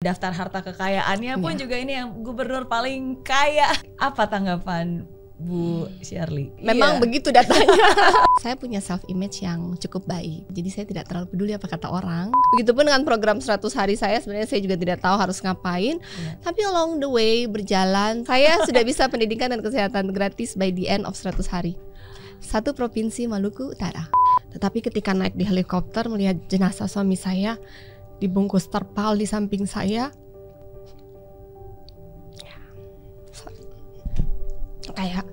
daftar harta kekayaannya pun Ya. juga ini yang gubernur paling kaya. Apa tanggapan Bu Shirley? Memang Iya. begitu datanya. Saya punya self image yang cukup baik. Jadi saya tidak terlalu peduli apa kata orang. Begitupun dengan program 100 hari saya, sebenarnya saya juga tidak tahu harus ngapain. Tapi along the way berjalan, saya sudah bisa pendidikan dan kesehatan gratis by the end of 100 hari. Satu provinsi Maluku Utara. Tetapi ketika naik di helikopter melihat jenazah suami saya dibungkus terpal di samping saya, kayak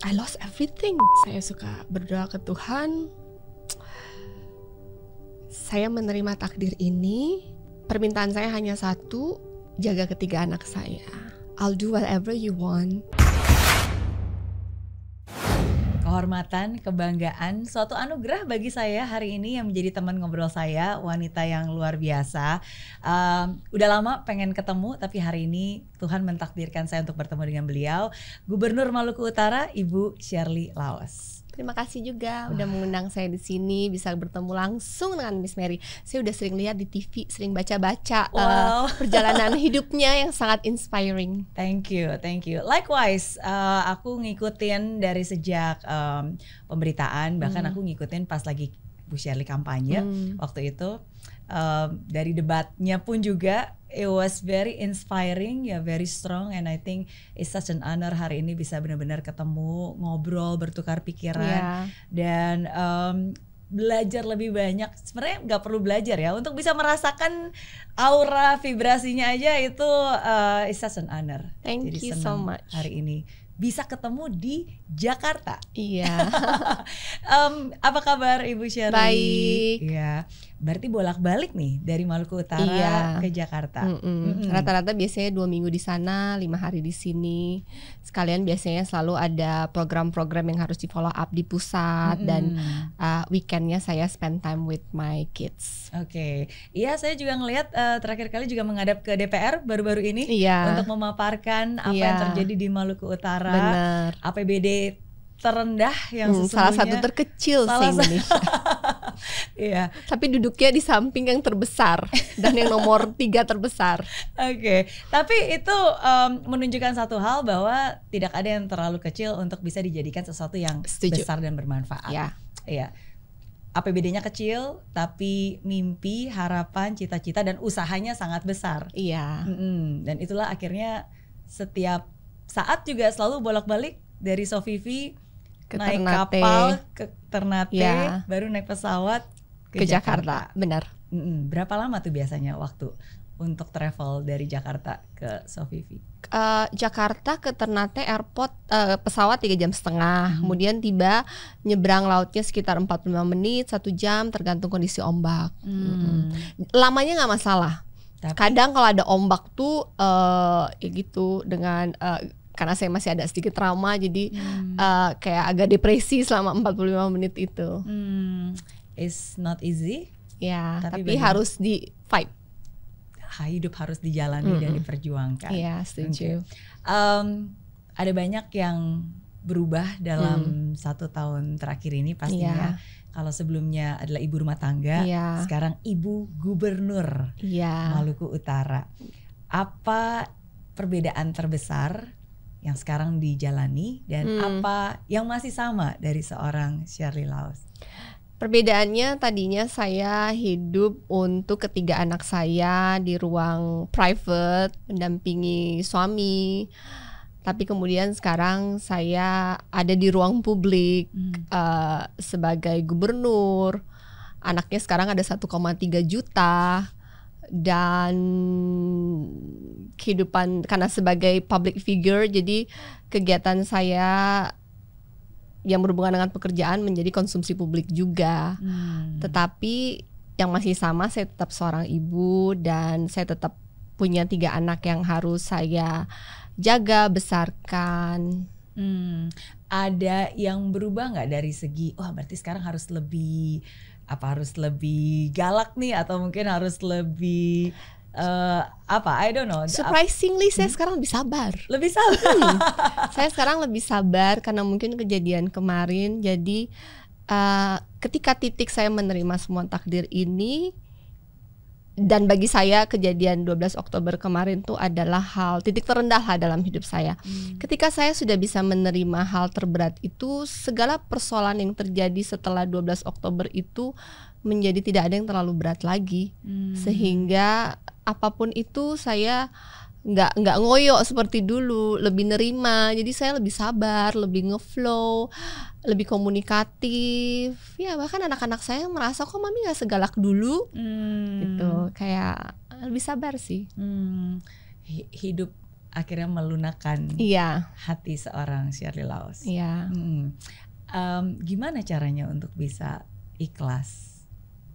I lost everything. Saya suka berdoa ke Tuhan. Saya menerima takdir ini. Permintaan saya hanya satu, jaga ketiga anak saya. I'll do whatever you want. Kehormatan, kebanggaan, suatu anugerah bagi saya hari ini yang menjadi teman ngobrol saya, wanita yang luar biasa. Udah lama pengen ketemu, tapi hari ini Tuhan mentakdirkan saya untuk bertemu dengan beliau, Gubernur Maluku Utara, Ibu Shirley Laos. Terima kasih juga udah mengundang saya di sini, bisa bertemu langsung dengan Miss Mary. Saya udah sering lihat di TV, sering baca-baca perjalanan hidupnya yang sangat inspiring. Thank you. Likewise, aku ngikutin dari sejak pemberitaan, bahkan aku ngikutin pas lagi Bu Shirley kampanye waktu itu. Dari debatnya pun juga, it was very inspiring, ya, very strong, and I think it's such an honor hari ini bisa benar-benar ketemu, ngobrol, bertukar pikiran, dan belajar lebih banyak. Sebenarnya nggak perlu belajar ya, untuk bisa merasakan aura vibrasinya aja itu it's such an honor. Thank Jadi you so much. Hari ini bisa ketemu di Jakarta. Iya. Apa kabar Ibu Shirley? Baik. Iya. Berarti bolak-balik nih dari Maluku Utara ke Jakarta. Rata-rata biasanya 2 minggu di sana, 5 hari di sini. Sekalian biasanya selalu ada program-program yang harus di follow up di pusat, dan weekendnya saya spend time with my kids. Oke. Iya, saya juga ngelihat terakhir kali juga menghadap ke DPR baru-baru ini untuk memaparkan apa yang terjadi di Maluku Utara. Benar. APBD terendah yang sesungguhnya, salah satu terkecil se-Indonesia. Iya. Tapi duduknya di samping yang terbesar dan yang nomor 3 terbesar. Oke. Tapi itu menunjukkan satu hal, bahwa tidak ada yang terlalu kecil untuk bisa dijadikan sesuatu yang besar dan bermanfaat. Iya. APBD-nya kecil, tapi mimpi, harapan, cita-cita dan usahanya sangat besar. Iya. Dan itulah akhirnya setiap saat juga selalu bolak-balik dari Sofifi ke naik Ternate, kapal ke Ternate, baru naik pesawat ke Jakarta. Benar. Berapa lama tuh biasanya waktu untuk travel dari Jakarta ke Sofifi? Jakarta ke Ternate airport, pesawat 3,5 jam. Kemudian tiba, nyebrang lautnya sekitar 45 menit, 1 jam, tergantung kondisi ombak. Lamanya nggak masalah. Tapi kadang kalau ada ombak tuh ya gitu, dengan karena saya masih ada sedikit trauma, jadi kayak agak depresi selama 45 menit itu. It's not easy. Ya, tapi harus di fight. Hidup harus dijalani dan diperjuangkan. Iya, setuju. Ada banyak yang berubah dalam 1 tahun terakhir ini pastinya. Kalau sebelumnya adalah ibu rumah tangga, sekarang ibu gubernur Maluku Utara. Apa perbedaan terbesar yang sekarang dijalani, dan apa yang masih sama dari seorang Shirley Laos? Perbedaannya, tadinya saya hidup untuk ketiga anak saya di ruang private, mendampingi suami. Tapi kemudian sekarang saya ada di ruang publik sebagai gubernur. Anaknya sekarang ada 1,3 juta. Dan kehidupan, karena sebagai public figure, jadi kegiatan saya yang berhubungan dengan pekerjaan menjadi konsumsi publik juga. Tetapi yang masih sama, saya tetap seorang ibu, dan saya tetap punya 3 anak yang harus saya jaga, besarkan. Ada yang berubah nggak dari segi, berarti sekarang harus lebih galak nih, atau mungkin harus lebih I don't know. Surprisingly saya sekarang lebih sabar. Saya sekarang lebih sabar karena mungkin kejadian kemarin. Jadi ketika titik saya menerima semua takdir ini, Dan bagi saya kejadian 12 Oktober kemarin tuh adalah hal titik terendah lah dalam hidup saya. Ketika saya sudah bisa menerima hal terberat itu, segala persoalan yang terjadi setelah 12 Oktober itu menjadi tidak ada yang terlalu berat lagi. Sehingga apapun itu saya nggak ngoyo seperti dulu, lebih nerima. Jadi saya lebih sabar, lebih ngeflow, lebih komunikatif. Ya bahkan anak-anak saya merasa kok mami nggak segalak dulu, gitu. Kayak lebih sabar sih. Hidup akhirnya melunakkan hati seorang Shirley Laos. Iya. Gimana caranya untuk bisa ikhlas?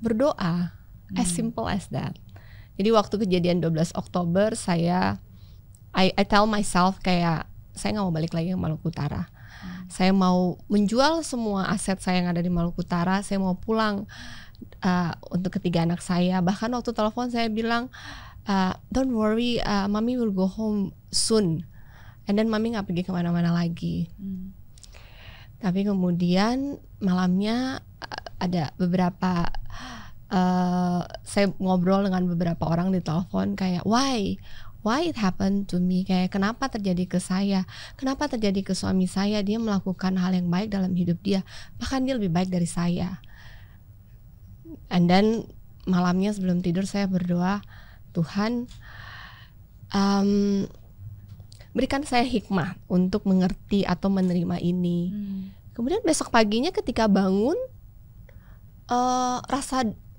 Berdoa, as simple as that. Jadi waktu kejadian 12 Oktober I tell myself kayak saya nggak mau balik lagi ke Maluku Utara. Saya mau menjual semua aset saya yang ada di Maluku Utara. Saya mau pulang untuk ketiga anak saya. Bahkan waktu telepon saya bilang, don't worry, mami will go home soon. And then mami nggak pergi kemana-mana lagi. Tapi kemudian malamnya ada beberapa saya ngobrol dengan beberapa orang di telepon kayak why it happened to me, kayak kenapa terjadi ke saya, kenapa terjadi ke suami saya, dia melakukan hal yang baik dalam hidup dia, bahkan dia lebih baik dari saya. And then malamnya sebelum tidur saya berdoa, Tuhan berikan saya hikmah untuk mengerti atau menerima ini. Kemudian besok paginya ketika bangun,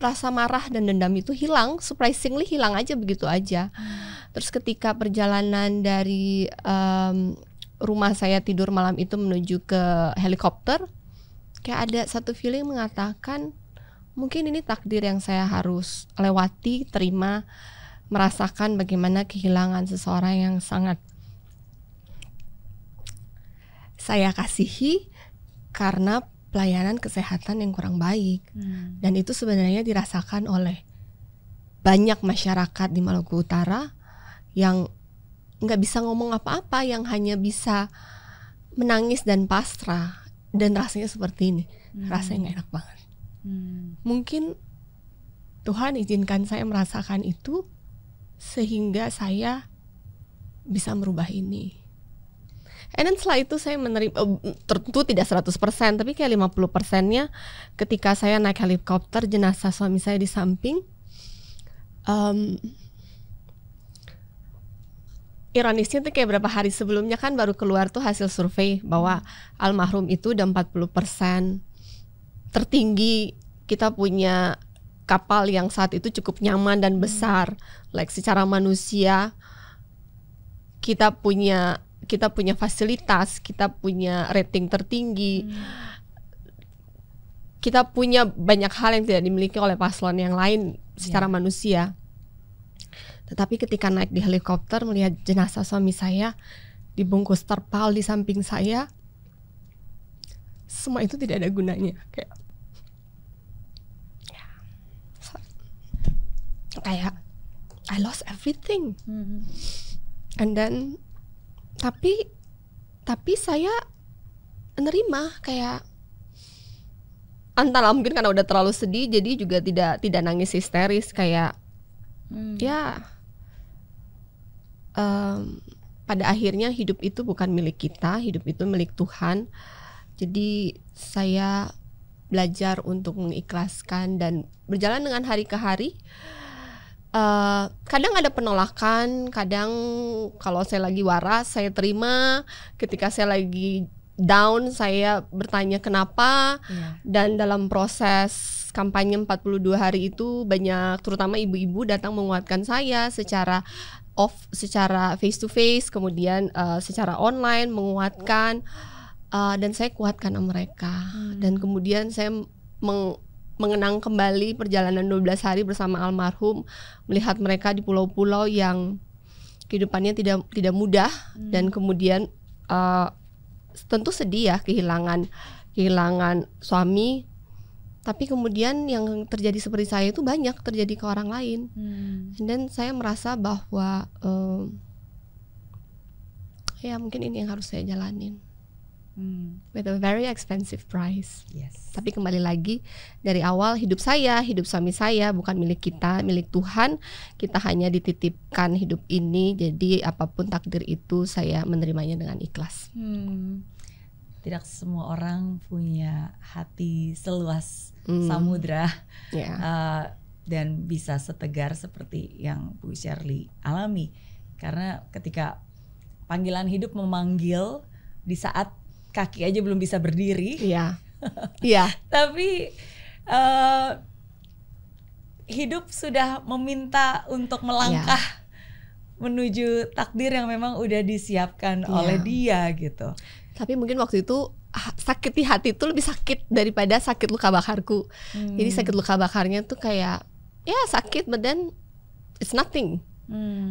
rasa marah dan dendam itu hilang, surprisingly hilang aja begitu aja. Terus ketika perjalanan dari rumah saya tidur malam itu menuju ke helikopter, kayak ada satu feeling mengatakan mungkin ini takdir yang saya harus lewati, terima, merasakan bagaimana kehilangan seseorang yang sangat saya kasihi karena pelayanan kesehatan yang kurang baik. Dan itu sebenarnya dirasakan oleh banyak masyarakat di Maluku Utara yang nggak bisa ngomong apa-apa, yang hanya bisa menangis dan pasrah. Dan rasanya seperti ini, rasanya nggak enak banget. Mungkin Tuhan izinkan saya merasakan itu sehingga saya bisa merubah ini. And then setelah itu saya menerima, tentu tidak 100%, tapi kayak 50%-nya ketika saya naik helikopter, jenazah suami saya di samping. Ironisnya tuh kayak berapa hari sebelumnya kan baru keluar tuh hasil survei bahwa almarhum itu udah 40% tertinggi. Kita punya kapal yang saat itu cukup nyaman dan besar, like secara manusia kita punya fasilitas, kita punya rating tertinggi, kita punya banyak hal yang tidak dimiliki oleh paslon yang lain secara manusia. Tetapi ketika naik di helikopter melihat jenazah suami saya dibungkus terpal di samping saya, semua itu tidak ada gunanya. Kayak I lost everything. And then tapi saya menerima, kayak antara mungkin karena udah terlalu sedih jadi juga tidak nangis histeris, kayak pada akhirnya hidup itu bukan milik kita, hidup itu milik Tuhan. Jadi saya belajar untuk mengikhlaskan dan berjalan dengan hari ke hari. Kadang ada penolakan, kadang kalau saya lagi waras saya terima, ketika saya lagi down saya bertanya kenapa. Dan dalam proses kampanye 42 hari itu banyak terutama ibu-ibu datang menguatkan saya secara face to face, kemudian secara online menguatkan, dan saya kuatkan mereka. Dan kemudian saya mengenang kembali perjalanan 12 hari bersama almarhum, melihat mereka di pulau-pulau yang kehidupannya tidak mudah, dan kemudian tentu sedih ya kehilangan suami, tapi kemudian yang terjadi seperti saya itu banyak terjadi ke orang lain. Dan saya merasa bahwa ya mungkin ini yang harus saya jalanin. with a very expensive price. Yes. Tapi kembali lagi dari awal, hidup saya, hidup suami saya bukan milik kita, milik Tuhan. Kita hanya dititipkan hidup ini, jadi apapun takdir itu saya menerimanya dengan ikhlas. Tidak semua orang punya hati seluas samudra dan bisa setegar seperti yang Bu Shirley alami. Karena ketika panggilan hidup memanggil di saat kaki aja belum bisa berdiri. Iya. Iya. Tapi hidup sudah meminta untuk melangkah menuju takdir yang memang udah disiapkan oleh dia gitu. Tapi mungkin waktu itu sakit di hati itu lebih sakit daripada sakit luka bakarku. Jadi sakit luka bakarnya tuh kayak ya sakit, but then it's nothing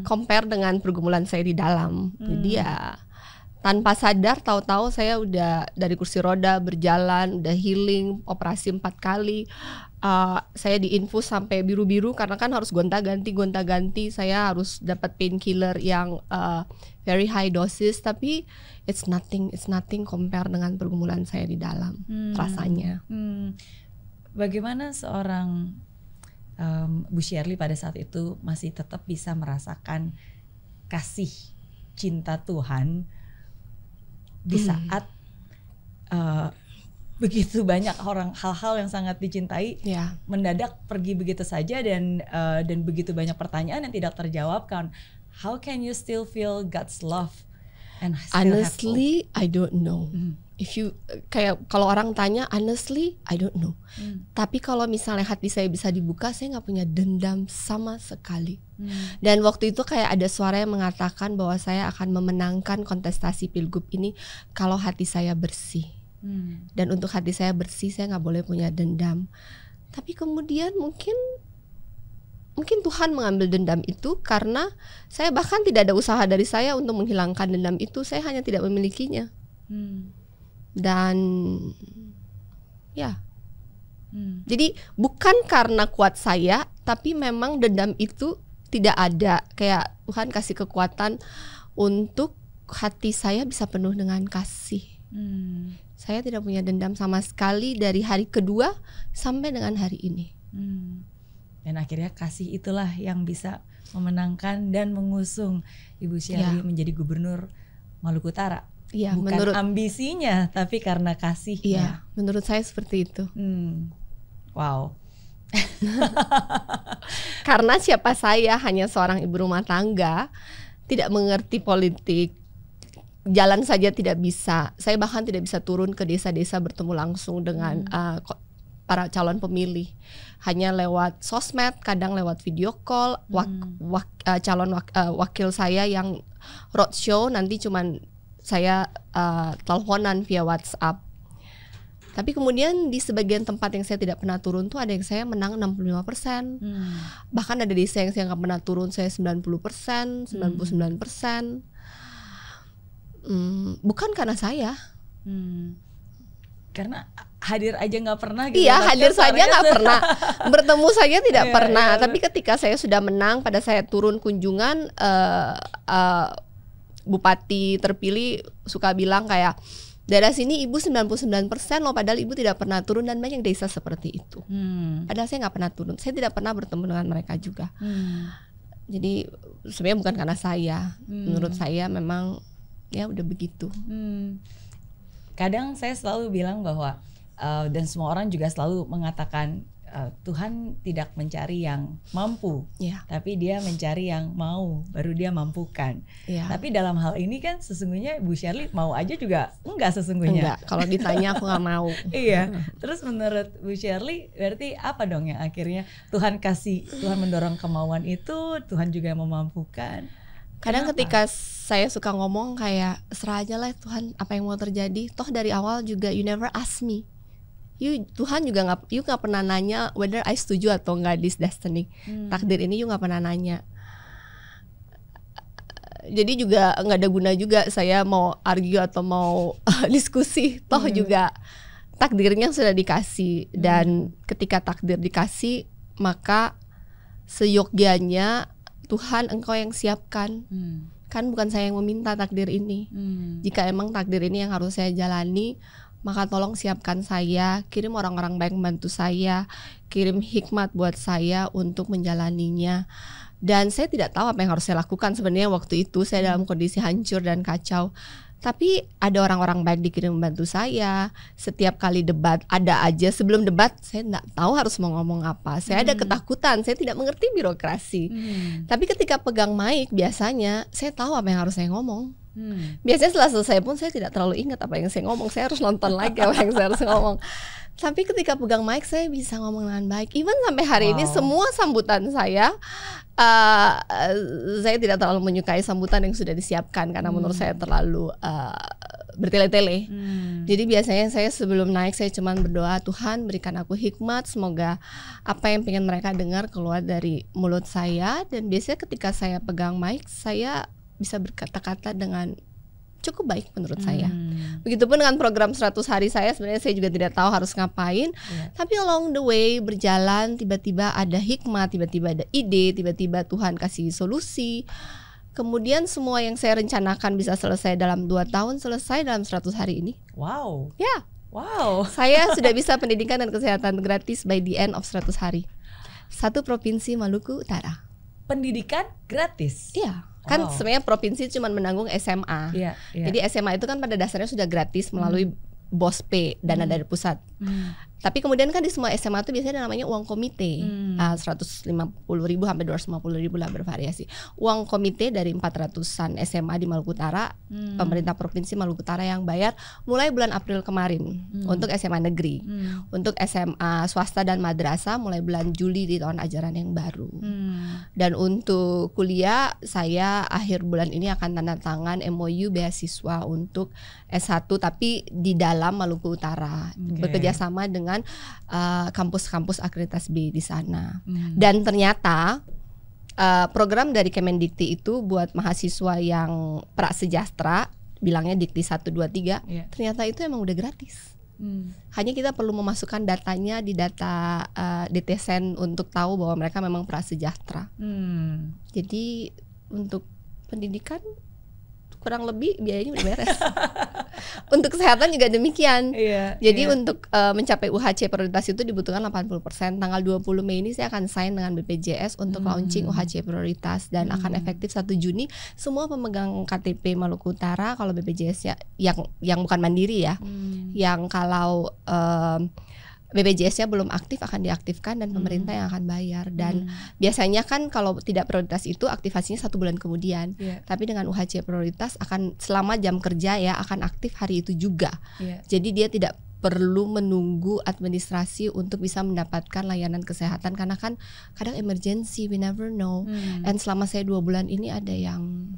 compare dengan pergumulan saya di dalam. Jadi ya tanpa sadar tahu-tahu saya udah dari kursi roda berjalan, udah healing, operasi 4 kali. Saya diinfus sampai biru-biru karena kan harus gonta-ganti. Saya harus dapat painkiller yang very high dosis, tapi it's nothing compare dengan pergumulan saya di dalam rasanya. Bagaimana seorang Bu Shirley pada saat itu masih tetap bisa merasakan kasih cinta Tuhan di saat begitu banyak orang, hal-hal yang sangat dicintai mendadak pergi begitu saja, dan begitu banyak pertanyaan yang tidak terjawabkan. How can you still feel God's love and still honestly I don't know. If you kayak kalau orang tanya honestly I don't know. Tapi kalau misalnya hati saya bisa dibuka, saya nggak punya dendam sama sekali. Dan waktu itu kayak ada suara yang mengatakan bahwa saya akan memenangkan kontestasi Pilgub ini kalau hati saya bersih. Dan untuk hati saya bersih, saya nggak boleh punya dendam. Tapi kemudian mungkin Tuhan mengambil dendam itu karena saya bahkan tidak ada usaha dari saya untuk menghilangkan dendam itu. Saya hanya tidak memilikinya. Dan jadi bukan karena kuat saya, tapi memang dendam itu tidak ada. Kayak Tuhan kasih kekuatan untuk hati saya bisa penuh dengan kasih. Saya tidak punya dendam sama sekali dari hari kedua sampai dengan hari ini. Dan akhirnya kasih itulah yang bisa memenangkan dan mengusung Ibu Shirley menjadi gubernur Maluku Utara. Bukan ambisinya, tapi karena kasihnya. Menurut saya seperti itu. Wow. Karena siapa saya hanya seorang ibu rumah tangga, tidak mengerti politik, jalan saja tidak bisa. Saya bahkan tidak bisa turun ke desa-desa bertemu langsung dengan para calon pemilih. Hanya lewat sosmed, kadang lewat video call. Wakil saya yang roadshow nanti cuman saya teleponan via WhatsApp. Tapi kemudian di sebagian tempat yang saya tidak pernah turun tuh ada yang saya menang 65%. Bahkan ada desa yang saya nggak pernah turun, saya 90%, 99%. Bukan karena saya. Karena hadir aja nggak pernah gitu. Iya, hadir saja nggak pernah. Bertemu saja tidak pernah. Tapi ketika saya sudah menang, pada saya turun kunjungan, bupati terpilih suka bilang kayak, daerah sini ibu 99% loh, padahal ibu tidak pernah turun, dan banyak desa seperti itu. Padahal saya nggak pernah turun, saya tidak pernah bertemu dengan mereka juga. Jadi sebenarnya bukan karena saya. Menurut saya memang ya udah begitu. Kadang saya selalu bilang bahwa dan semua orang juga selalu mengatakan Tuhan tidak mencari yang mampu, tapi Dia mencari yang mau, baru Dia mampukan. Tapi dalam hal ini kan sesungguhnya Bu Shirley mau aja juga enggak sesungguhnya. Enggak, kalau ditanya aku nggak mau. Iya. Terus menurut Bu Shirley berarti apa dong yang akhirnya Tuhan kasih, Tuhan mendorong kemauan itu, Tuhan juga memampukan. Kadang ketika saya suka ngomong kayak serah aja lah Tuhan apa yang mau terjadi. Toh dari awal juga you never ask me. Tuhan juga nggak pernah nanya whether I setuju atau nggak this destiny. Takdir ini you nggak pernah nanya. Jadi juga nggak ada guna juga saya mau argue atau mau diskusi. Toh juga takdirnya sudah dikasih, dan ketika takdir dikasih maka seyogyanya Tuhan engkau yang siapkan. Kan bukan saya yang meminta takdir ini. Jika emang takdir ini yang harus saya jalani, maka tolong siapkan saya, kirim orang-orang baik membantu saya, kirim hikmat buat saya untuk menjalaninya. Dan saya tidak tahu apa yang harus saya lakukan sebenarnya waktu itu. Saya dalam kondisi hancur dan kacau. Tapi ada orang-orang baik dikirim membantu saya. Setiap kali debat ada aja. Sebelum debat saya tidak tahu harus mau ngomong apa. Saya ada ketakutan, saya tidak mengerti birokrasi. Tapi ketika pegang mic biasanya saya tahu apa yang harus saya ngomong. Biasanya setelah selesai pun saya tidak terlalu ingat apa yang saya ngomong. Saya harus nonton lagi apa yang saya harus ngomong. Tapi ketika pegang mic saya bisa ngomong dengan baik. Even sampai hari ini semua sambutan saya tidak terlalu menyukai sambutan yang sudah disiapkan karena menurut saya terlalu bertele-tele. Jadi biasanya saya sebelum naik saya cuman berdoa, Tuhan berikan aku hikmat, semoga apa yang pengen mereka dengar keluar dari mulut saya. Dan biasanya ketika saya pegang mic saya bisa berkata-kata dengan cukup baik menurut saya. Begitupun dengan program 100 hari saya, sebenarnya saya juga tidak tahu harus ngapain. Tapi along the way berjalan, tiba-tiba ada hikmat, tiba-tiba ada ide, tiba-tiba Tuhan kasih solusi. Kemudian semua yang saya rencanakan bisa selesai dalam 2 tahun, selesai dalam 100 hari ini. Wow. Ya. Wow. Saya sudah bisa pendidikan dan kesehatan gratis by the end of 100 hari. 1 provinsi Maluku Utara. Pendidikan gratis? Iya. Kan sebenarnya provinsi cuma menanggung SMA. Jadi SMA itu kan pada dasarnya sudah gratis melalui BOSP, dana dari pusat. Tapi kemudian kan di semua SMA itu biasanya namanya uang komite, 150.000 sampai 250.000 lah, bervariasi. Uang komite dari 400-an SMA di Maluku Utara, pemerintah provinsi Maluku Utara yang bayar mulai bulan April kemarin untuk SMA negeri. Untuk SMA swasta dan madrasah mulai bulan Juli di tahun ajaran yang baru. Dan untuk kuliah saya akhir bulan ini akan tanda tangan MOU beasiswa untuk S1 tapi di dalam Maluku Utara, bekerja sama dengan kampus-kampus akreditasi B di sana. Dan ternyata program dari Kemendikti itu buat mahasiswa yang prasejahtera, bilangnya Dikti 1, 2, 3, ternyata itu emang udah gratis. Hanya kita perlu memasukkan datanya di data DTSen untuk tahu bahwa mereka memang prasejahtera. Jadi untuk pendidikan kurang lebih biayanya udah beres. Untuk kesehatan juga demikian. Jadi untuk mencapai UHC prioritas itu dibutuhkan 80%. Tanggal 20 Mei ini saya akan sign dengan BPJS untuk launching UHC prioritas dan akan efektif 1 Juni. Semua pemegang KTP Maluku Utara kalau BPJS ya yang bukan mandiri ya. Yang kalau BPJS-nya belum aktif akan diaktifkan dan pemerintah yang akan bayar. Dan biasanya kan kalau tidak prioritas itu aktivasinya 1 bulan kemudian. Tapi dengan UHC prioritas akan selama jam kerja ya akan aktif hari itu juga. Jadi dia tidak perlu menunggu administrasi untuk bisa mendapatkan layanan kesehatan karena kan kadang emergency, we never know. Dan selama saya 2 bulan ini ada yang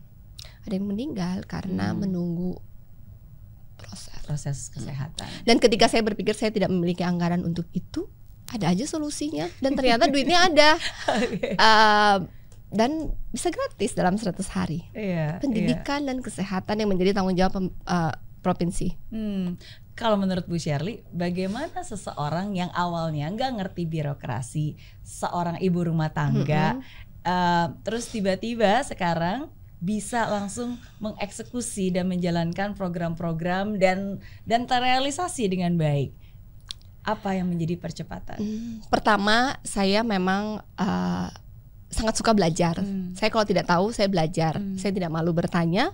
meninggal karena menunggu proses kesehatan. Dan ketika saya berpikir saya tidak memiliki anggaran untuk itu, ada aja solusinya dan ternyata duitnya ada. Dan bisa gratis dalam 100 hari. Pendidikan dan kesehatan yang menjadi tanggung jawab provinsi. Kalau menurut Bu Shirley, bagaimana seseorang yang awalnya nggak ngerti birokrasi, seorang ibu rumah tangga, terus tiba-tiba sekarang bisa langsung mengeksekusi dan menjalankan program-program dan terrealisasi dengan baik? Apa yang menjadi percepatan? Pertama, saya memang sangat suka belajar. Saya kalau tidak tahu, saya belajar. Saya tidak malu bertanya.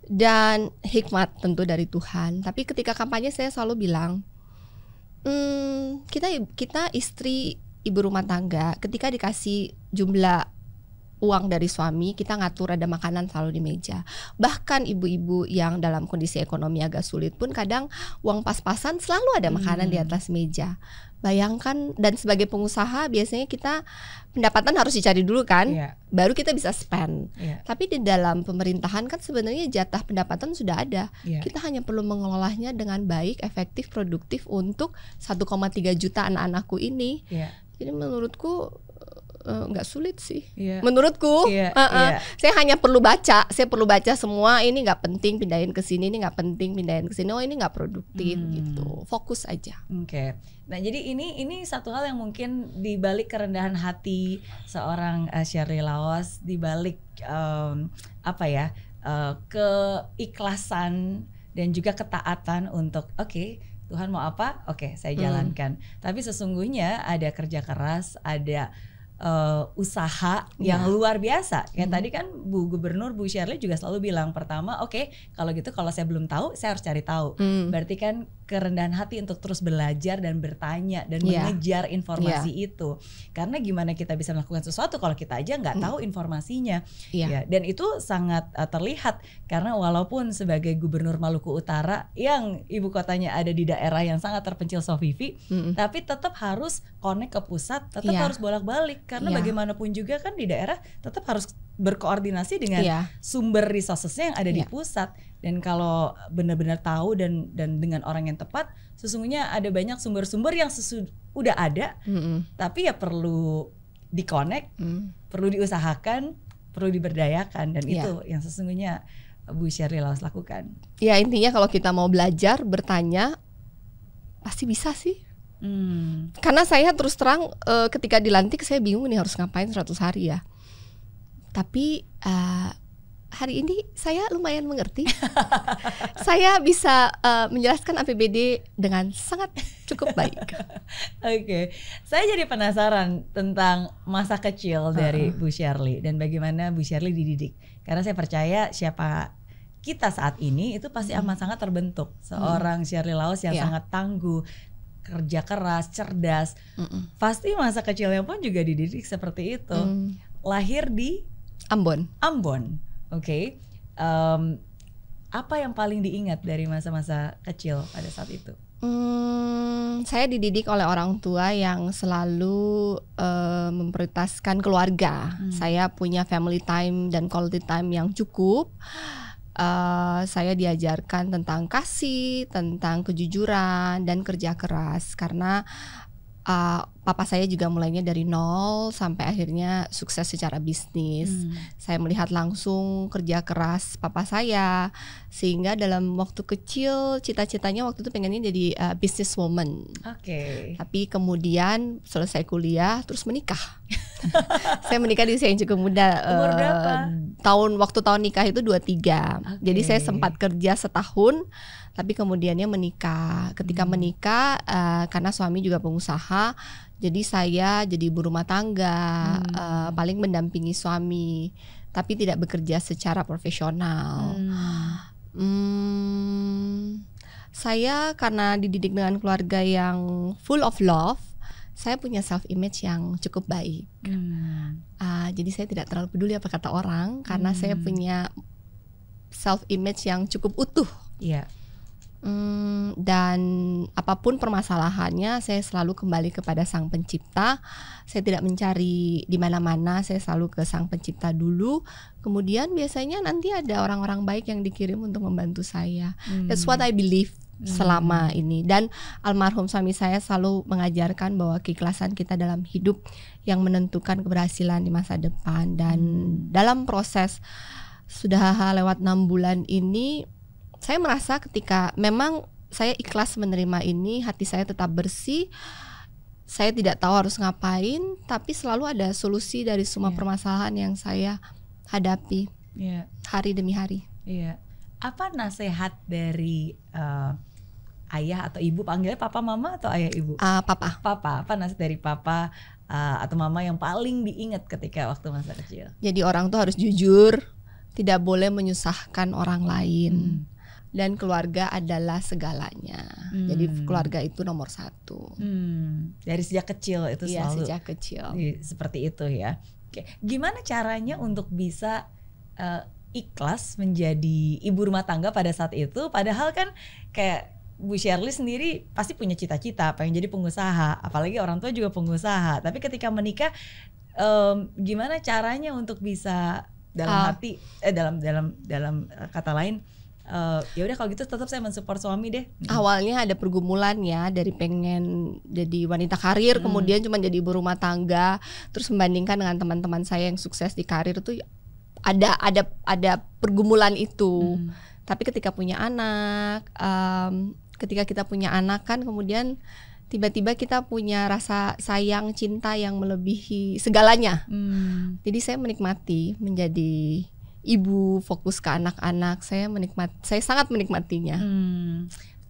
Dan hikmat tentu dari Tuhan. Tapi ketika kampanye saya selalu bilang, kita istri ibu rumah tangga, ketika dikasih jumlah uang dari suami, kita ngatur ada makanan selalu di meja. Bahkan ibu-ibu yang dalam kondisi ekonomi agak sulit pun kadang uang pas-pasan selalu ada makanan di atas meja. Bayangkan, dan sebagai pengusaha biasanya kita pendapatan harus dicari dulu kan, baru kita bisa spend. Tapi di dalam pemerintahan kan sebenarnya jatah pendapatan sudah ada. Kita hanya perlu mengelolanya dengan baik, efektif, produktif untuk 1,3 juta anak-anakku ini. Jadi menurutku nggak sulit sih. Menurutku, saya hanya perlu baca. Saya perlu baca semua. Ini nggak penting pindahin ke sini, ini nggak penting pindahin ke sini. Oh ini nggak produktif gitu. Fokus aja. Nah jadi ini satu hal yang mungkin dibalik kerendahan hati seorang Shirley Laos, dibalik keikhlasan dan juga ketaatan untuk oke, Tuhan mau apa? Oke, saya jalankan. Tapi sesungguhnya ada kerja keras, ada usaha yang luar biasa. Kayak tadi kan Bu Gubernur, Bu Shirley juga selalu bilang pertama, oke, kalau gitu kalau saya belum tahu, saya harus cari tahu. Berarti kan kerendahan hati untuk terus belajar dan bertanya dan mengejar informasi itu. Karena gimana kita bisa melakukan sesuatu kalau kita aja nggak tahu informasinya. Ya, dan itu sangat terlihat karena walaupun sebagai Gubernur Maluku Utara yang ibu kotanya ada di daerah yang sangat terpencil Sofifi, tapi tetap harus connect ke pusat, tetap harus bolak-balik karena bagaimanapun juga kan di daerah tetap harus berkoordinasi dengan sumber resourcesnya yang ada di pusat. Dan kalau benar-benar tahu dan dengan orang yang tepat, sesungguhnya ada banyak sumber-sumber yang udah ada, tapi ya perlu di-connect, perlu diusahakan, perlu diberdayakan, dan itu yang sesungguhnya Bu Shirley Laos lakukan. Ya intinya kalau kita mau belajar, bertanya, pasti bisa sih. Karena saya terus terang ketika dilantik saya bingung nih harus ngapain 100 hari ya. Tapi hari ini saya lumayan mengerti. Saya bisa menjelaskan APBD dengan sangat cukup baik. Oke, saya jadi penasaran tentang masa kecil dari Bu Shirley dan bagaimana Bu Shirley dididik. Karena saya percaya siapa kita saat ini itu pasti amat sangat terbentuk. Seorang Shirley Laos yang sangat tangguh, kerja keras, cerdas. Pasti masa kecilnya pun juga dididik seperti itu. Lahir di Ambon. Oke. Apa yang paling diingat dari masa-masa kecil pada saat itu? Saya dididik oleh orang tua yang selalu memprioritaskan keluarga. Saya punya family time dan quality time yang cukup. Saya diajarkan tentang kasih, tentang kejujuran dan kerja keras karena papa saya juga mulainya dari nol sampai akhirnya sukses secara bisnis. Saya melihat langsung kerja keras papa saya sehingga dalam waktu kecil cita-citanya waktu itu pengennya jadi businesswoman. Tapi kemudian selesai kuliah terus menikah. Saya menikah di usia yang cukup muda. Umur berapa? Waktu tahun nikah itu 23. Jadi saya sempat kerja setahun tapi kemudiannya menikah. Ketika menikah karena suami juga pengusaha, jadi saya jadi ibu rumah tangga, paling mendampingi suami, tapi tidak bekerja secara profesional. Saya karena dididik dengan keluarga yang full of love, saya punya self image yang cukup baik. Jadi saya tidak terlalu peduli apa kata orang karena saya punya self image yang cukup utuh. Dan apapun permasalahannya saya selalu kembali kepada Sang Pencipta. Saya tidak mencari di mana-mana, saya selalu ke Sang Pencipta dulu. Kemudian biasanya nanti ada orang-orang baik yang dikirim untuk membantu saya. That's what I believe selama ini. Dan almarhum suami saya selalu mengajarkan bahwa keikhlasan kita dalam hidup yang menentukan keberhasilan di masa depan. Dan dalam proses sudah lewat 6 bulan ini, saya merasa ketika memang saya ikhlas menerima ini, hati saya tetap bersih. Saya tidak tahu harus ngapain, tapi selalu ada solusi dari semua permasalahan yang saya hadapi hari demi hari. Apa nasihat dari ayah atau ibu, panggilnya papa, mama atau ayah ibu? Papa. Apa nasihat dari papa atau mama yang paling diingat ketika waktu masa kecil? Jadi orang tuh harus jujur, tidak boleh menyusahkan orang lain. Dan keluarga adalah segalanya. Jadi keluarga itu nomor 1. Dari sejak kecil itu selalu. Sejak kecil. Seperti itu ya. Oke. Gimana caranya untuk bisa ikhlas menjadi ibu rumah tangga pada saat itu? Padahal kan kayak Bu Shirley sendiri pasti punya cita-cita pengen jadi pengusaha. Apalagi orang tua juga pengusaha. Tapi ketika menikah, gimana caranya untuk bisa dalam hati, dalam kata lain, ya udah kalau gitu tetap saya mensupport suami deh. Awalnya ada pergumulan ya, dari pengen jadi wanita karir, kemudian cuma jadi ibu rumah tangga, terus membandingkan dengan teman-teman saya yang sukses di karir tuh ada pergumulan itu. Tapi ketika punya anak, ketika kita punya anak kan kemudian tiba-tiba kita punya rasa sayang, cinta yang melebihi segalanya. Jadi saya menikmati menjadi ibu, fokus ke anak-anak. Saya sangat menikmatinya.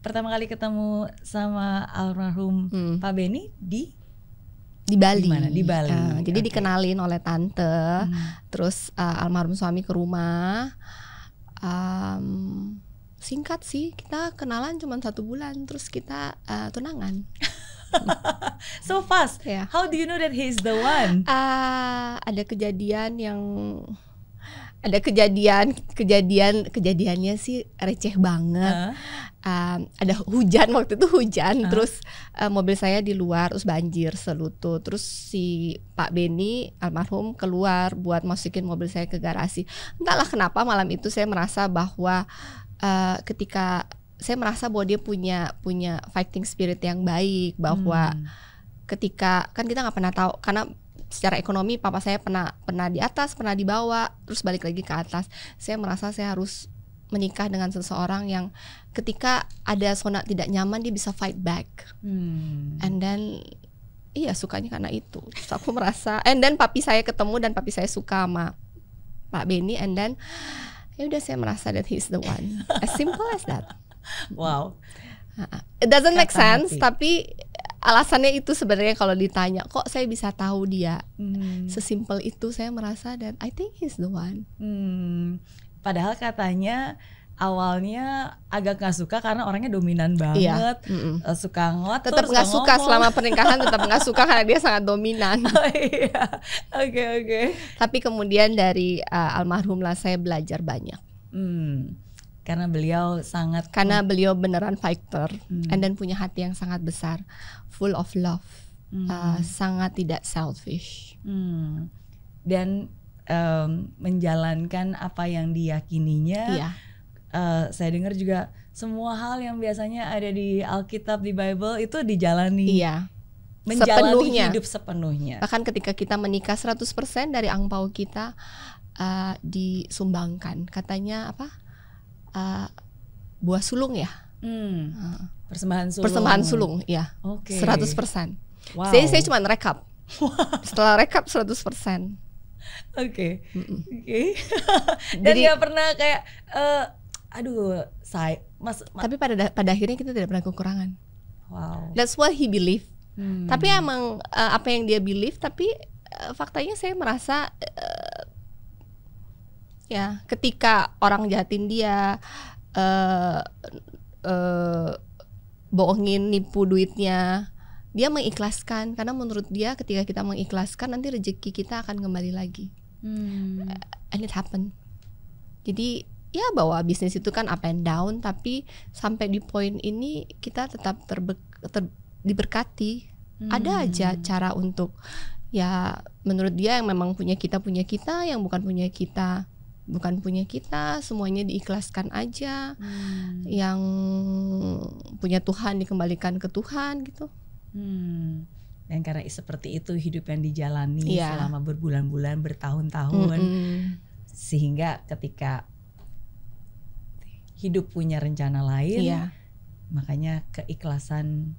Pertama kali ketemu sama almarhum Pak Benny di Bali. Dimana? Di Bali. Jadi dikenalin oleh tante, terus almarhum suami ke rumah. Singkat sih, kita kenalan cuma 1 bulan, terus kita tunangan. So fast. Yeah. How do you know that he's the one? Ada kejadiannya sih receh banget. Ada hujan, waktu itu hujan, terus mobil saya di luar, terus banjir selutut. Terus si Pak Benny almarhum keluar buat masukin mobil saya ke garasi. Entahlah kenapa malam itu saya merasa bahwa ketika saya merasa bahwa dia punya fighting spirit yang baik, bahwa ketika kan kita nggak pernah tahu, karena secara ekonomi papa saya pernah di atas, pernah di bawah, terus balik lagi ke atas. Saya merasa saya harus menikah dengan seseorang yang ketika ada zona tidak nyaman dia bisa fight back. And then sukanya karena itu. Terus aku merasa, and then papi saya ketemu dan papi saya suka sama Pak Benny, and then ya udah saya merasa that he's the one. As simple as that. Wow. It doesn't make sense, tapi alasannya itu sebenarnya kalau ditanya kok saya bisa tahu dia. Sesimpel itu saya merasa, dan I think he's the one. Padahal katanya awalnya agak gak suka karena orangnya dominan banget, suka ngotot, tetap gak suka selama pernikahan, tetap gak suka karena dia sangat dominan. Oke. Tapi kemudian dari almarhum lah saya belajar banyak. Karena beliau beneran fighter, and then punya hati yang sangat besar, full of love, sangat tidak selfish, dan menjalankan apa yang diyakininya. Saya dengar juga semua hal yang biasanya ada di Alkitab, di Bible itu dijalani. Menjalani hidup sepenuhnya. Bahkan ketika kita menikah 100% dari angpau kita disumbangkan. Katanya apa? Buah sulung ya? Persembahan sulung, ya. 100%. Wow. Saya cuma rekap. Setelah rekap 100%. Oke. Dan nggak pernah kayak tapi pada akhirnya kita tidak pernah kekurangan. Wow. That's what he believe. Tapi emang apa yang dia believe, tapi faktanya saya merasa ketika orang jahatin dia, bohongin, nipu duitnya, dia mengikhlaskan, karena menurut dia ketika kita mengikhlaskan nanti rezeki kita akan kembali lagi. And it happened. Jadi bahwa bisnis itu kan up and down, tapi sampai di poin ini kita tetap diberkati. Ada aja cara untuk, menurut dia yang memang punya kita, yang bukan punya kita semuanya diikhlaskan aja. Yang punya Tuhan dikembalikan ke Tuhan gitu. Dan karena seperti itu hidup yang dijalani selama berbulan-bulan, bertahun-tahun, sehingga ketika hidup punya rencana lain, makanya keikhlasan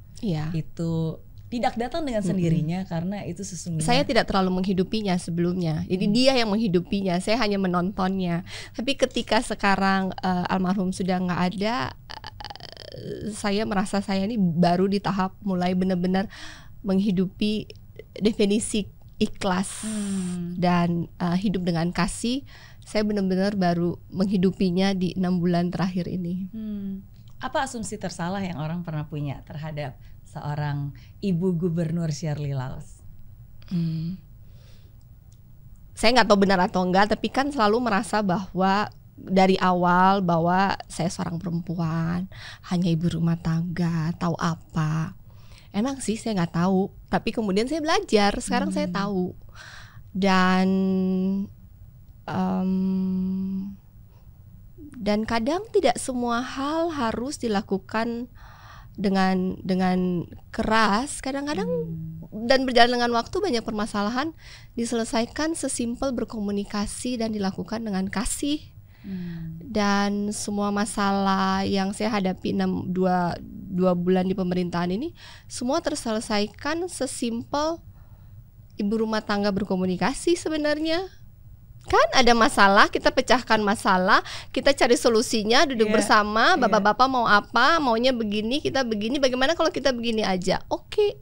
itu tidak datang dengan sendirinya, karena itu sesungguhnya. Saya tidak terlalu menghidupinya sebelumnya, jadi dia yang menghidupinya, saya hanya menontonnya. Tapi ketika sekarang almarhum sudah nggak ada, saya merasa saya ini baru di tahap mulai benar-benar menghidupi definisi ikhlas dan hidup dengan kasih. Saya benar-benar baru menghidupinya di 6 bulan terakhir ini. Apa asumsi tersalah yang orang pernah punya terhadap seorang ibu gubernur Shirley Laus? Saya nggak tahu benar atau enggak, tapi kan selalu merasa bahwa dari awal bahwa saya seorang perempuan, hanya ibu rumah tangga, tahu apa. Emang sih saya nggak tahu, tapi kemudian saya belajar, sekarang saya tahu. Dan kadang tidak semua hal harus dilakukan dengan keras. Kadang-kadang dan berjalan dengan waktu banyak permasalahan diselesaikan sesimpel berkomunikasi dan dilakukan dengan kasih. Dan semua masalah yang saya hadapi 2 bulan di pemerintahan ini semua terselesaikan sesimpel ibu rumah tangga berkomunikasi sebenarnya. Kan ada masalah, kita pecahkan masalah, kita cari solusinya, duduk bersama, bapak-bapak mau apa, maunya begini, kita begini, bagaimana kalau kita begini aja? Oke.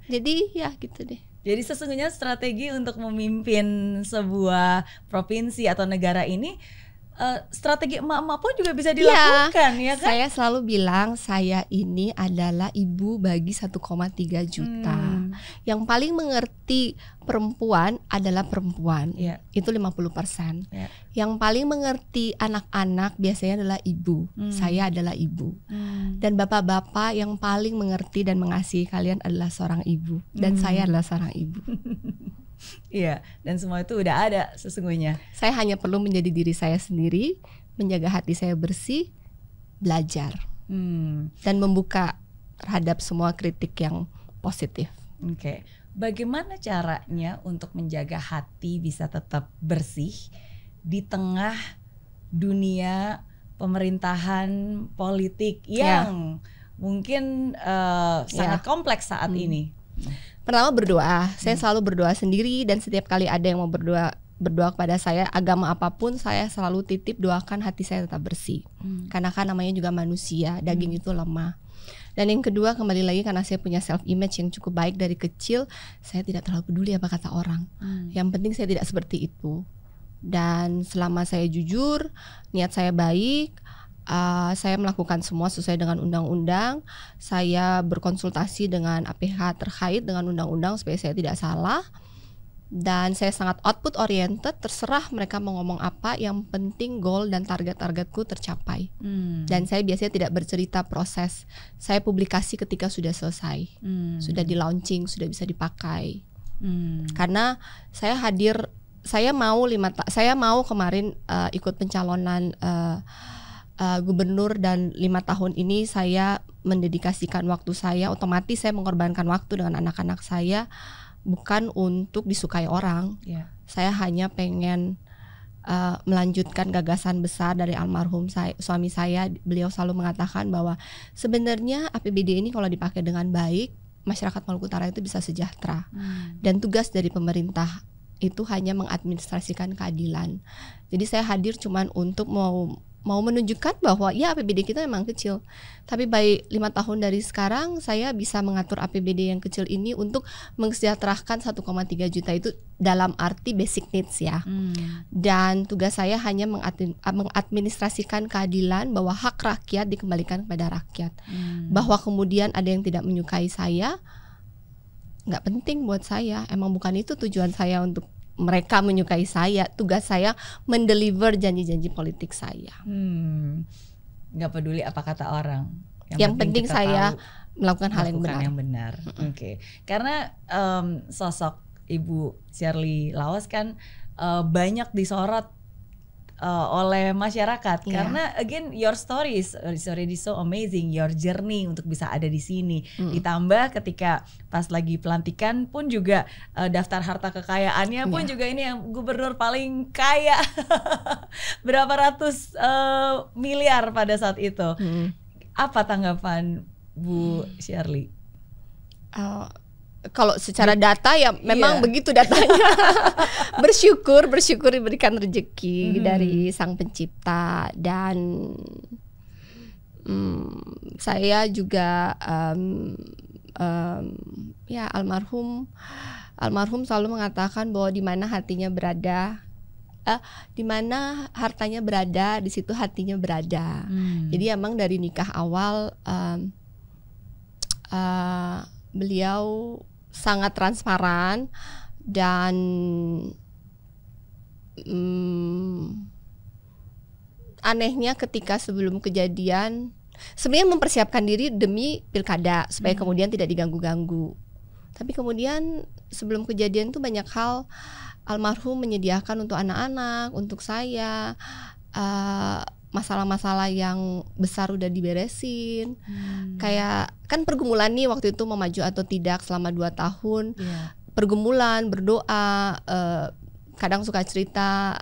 Jadi ya gitu deh. Jadi sesungguhnya strategi untuk memimpin sebuah provinsi atau negara ini, strategi emak-emak pun juga bisa dilakukan, ya kan? Saya selalu bilang saya ini adalah ibu bagi 1,3 juta. Yang paling mengerti perempuan adalah perempuan, itu 50%. Yang paling mengerti anak-anak biasanya adalah ibu. Saya adalah ibu. Dan bapak-bapak yang paling mengerti dan mengasihi kalian adalah seorang ibu. Dan saya adalah seorang ibu. Iya, dan semua itu udah ada sesungguhnya. Saya hanya perlu menjadi diri saya sendiri, menjaga hati saya bersih, belajar, dan membuka terhadap semua kritik yang positif. Oke. Bagaimana caranya untuk menjaga hati bisa tetap bersih di tengah dunia pemerintahan politik yang mungkin sangat kompleks saat ini? Pertama berdoa, saya selalu berdoa sendiri, dan setiap kali ada yang mau berdoa kepada saya, agama apapun, saya selalu titip doakan hati saya tetap bersih. Karena kan namanya juga manusia, daging itu lemah. Dan yang kedua, kembali lagi, karena saya punya self image yang cukup baik dari kecil, saya tidak terlalu peduli apa kata orang. Yang penting saya tidak seperti itu. Dan selama saya jujur, niat saya baik, saya melakukan semua sesuai dengan undang-undang. Saya berkonsultasi dengan APH terkait dengan undang-undang supaya saya tidak salah. Dan saya sangat output oriented, terserah mereka mau ngomong apa, yang penting goal dan target-targetku tercapai. Dan saya biasanya tidak bercerita proses. Saya publikasi ketika sudah selesai, sudah di launching, sudah bisa dipakai. Karena saya hadir, saya mau kemarin ikut pencalonan gubernur, dan 5 tahun ini saya mendedikasikan waktu saya, otomatis saya mengorbankan waktu dengan anak-anak saya, bukan untuk disukai orang. Saya hanya pengen melanjutkan gagasan besar dari almarhum suami saya. Beliau selalu mengatakan bahwa sebenarnya APBD ini kalau dipakai dengan baik, masyarakat Maluku Utara itu bisa sejahtera. Dan tugas dari pemerintah itu hanya mengadministrasikan keadilan. Jadi saya hadir cuman untuk mau menunjukkan bahwa ya APBD kita memang kecil, tapi by 5 tahun dari sekarang saya bisa mengatur APBD yang kecil ini untuk mensejahterakan 1,3 juta itu dalam arti basic needs ya. Dan tugas saya hanya mengadministrasikan keadilan, bahwa hak rakyat dikembalikan kepada rakyat. Bahwa kemudian ada yang tidak menyukai saya, nggak penting buat saya. Emang bukan itu tujuan saya untuk mereka menyukai saya. Tugas saya mendeliver janji-janji politik saya. Nggak peduli apa kata orang. Yang penting saya melakukan hal yang benar. Oke. Karena sosok Ibu Shirley Lawas kan banyak disorot oleh masyarakat, karena again your story is already so amazing, your journey untuk bisa ada di sini. Ditambah ketika pas lagi pelantikan pun juga daftar harta kekayaannya pun juga ini yang gubernur paling kaya berapa ratus miliar pada saat itu. Apa tanggapan Bu Shirley? Kalau secara data ya memang begitu datanya. bersyukur diberikan rezeki dari Sang Pencipta. Dan saya juga ya almarhum selalu mengatakan bahwa di mana hatinya berada, di mana hartanya berada, di situ hatinya berada. Jadi emang dari nikah awal beliau sangat transparan, dan anehnya ketika sebelum kejadian sebenarnya mempersiapkan diri demi pilkada supaya kemudian tidak diganggu-ganggu. Tapi kemudian sebelum kejadian tuh banyak hal almarhum menyediakan untuk anak-anak, untuk saya, masalah-masalah yang besar udah diberesin. Kayak kan pergumulan nih waktu itu mau maju atau tidak selama 2 tahun. Pergumulan, berdoa, kadang suka cerita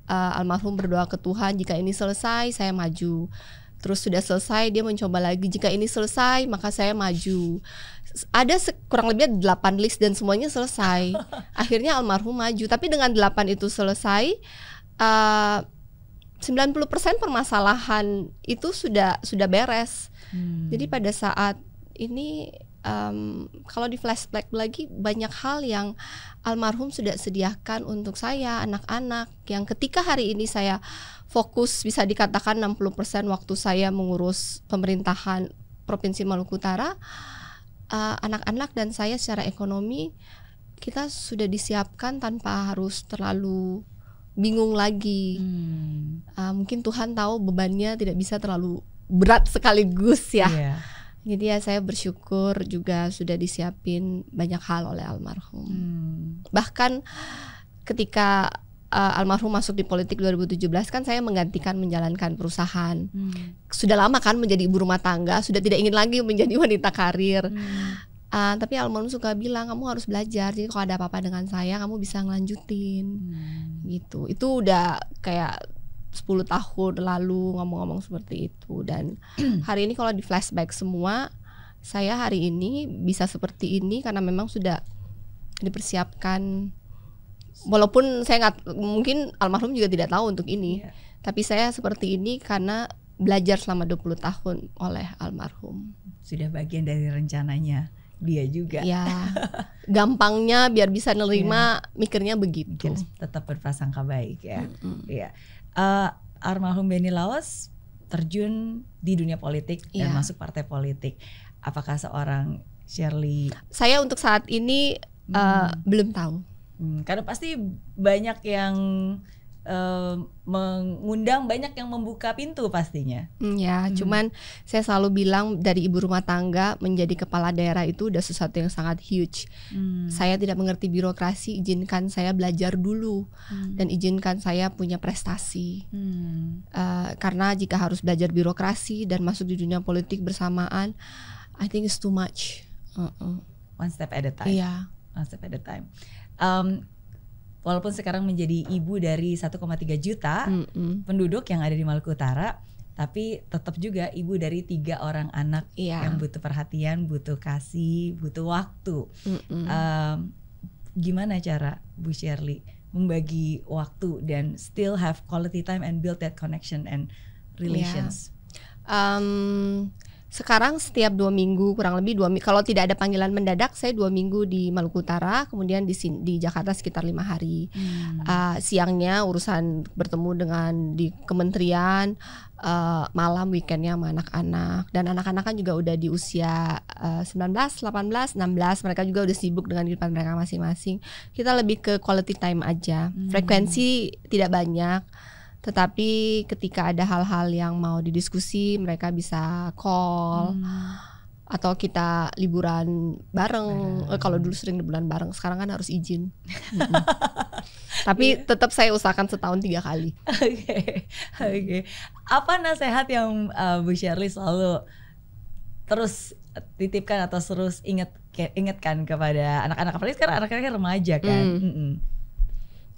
almarhum berdoa ke Tuhan, jika ini selesai saya maju. Terus sudah selesai dia mencoba lagi, jika ini selesai maka saya maju. Ada kurang lebih 8 list dan semuanya selesai. Akhirnya almarhum maju, tapi dengan 8 itu selesai 90% permasalahan itu sudah beres. Jadi pada saat ini kalau di flashback lagi, banyak hal yang almarhum sudah sediakan untuk saya, anak-anak, yang ketika hari ini saya fokus, bisa dikatakan 60% waktu saya mengurus pemerintahan Provinsi Maluku Utara, anak-anak dan saya secara ekonomi kita sudah disiapkan tanpa harus terlalu bingung lagi. Mungkin Tuhan tahu bebannya tidak bisa terlalu berat sekaligus ya. Jadi ya saya bersyukur juga sudah disiapin banyak hal oleh almarhum. Bahkan ketika almarhum masuk di politik 2017 kan saya menggantikan menjalankan perusahaan. Sudah lama kan menjadi ibu rumah tangga, sudah tidak ingin lagi menjadi wanita karir. Tapi almarhum suka bilang kamu harus belajar. Jadi kalau ada apa-apa dengan saya kamu bisa ngelanjutin. Gitu. Itu udah kayak 10 tahun lalu ngomong-ngomong seperti itu. Dan hari ini kalau di flashback semua, saya hari ini bisa seperti ini karena memang sudah dipersiapkan. Walaupun saya mungkin almarhum juga tidak tahu untuk ini, tapi saya seperti ini karena belajar selama 20 tahun oleh almarhum. Sudah bagian dari rencananya dia juga. Ya, gampangnya biar bisa nerima, mikirnya begitu. Tetap berprasangka baik ya. Iya. Almarhum Benny Laos terjun di dunia politik dan masuk partai politik. Apakah seorang Shirley? Saya untuk saat ini belum tahu. Karena pasti banyak yang mengundang, banyak yang membuka pintu pastinya. Cuman saya selalu bilang dari ibu rumah tangga menjadi kepala daerah itu udah sesuatu yang sangat huge. Saya tidak mengerti birokrasi, izinkan saya belajar dulu dan izinkan saya punya prestasi. Karena jika harus belajar birokrasi dan masuk di dunia politik bersamaan, I think it's too much. One step at a time. One step at a time. Walaupun sekarang menjadi ibu dari 1,3 juta penduduk yang ada di Maluku Utara, tapi tetap juga ibu dari 3 orang anak yang butuh perhatian, butuh kasih, butuh waktu. Gimana cara Bu Shirley membagi waktu dan still have quality time and build that connection and relations? Sekarang setiap 2 minggu, kurang lebih 2 minggu, kalau tidak ada panggilan mendadak, saya 2 minggu di Maluku Utara, kemudian di Jakarta sekitar 5 hari. Siangnya urusan bertemu dengan di kementerian, malam weekendnya sama anak-anak. Dan anak-anak kan juga udah di usia 19, 18, 16, mereka juga udah sibuk dengan kehidupan mereka masing-masing. Kita lebih ke quality time aja. Frekuensi tidak banyak, tetapi ketika ada hal-hal yang mau didiskusi, mereka bisa call atau kita liburan bareng. Kalau dulu sering liburan bareng, sekarang kan harus izin. Tapi tetap saya usahakan setahun 3 kali. Oke. Apa nasihat yang Bu Shirley selalu terus titipkan atau terus ingatkan kepada anak-anak, apalagi sekarang anak-anaknya remaja kan?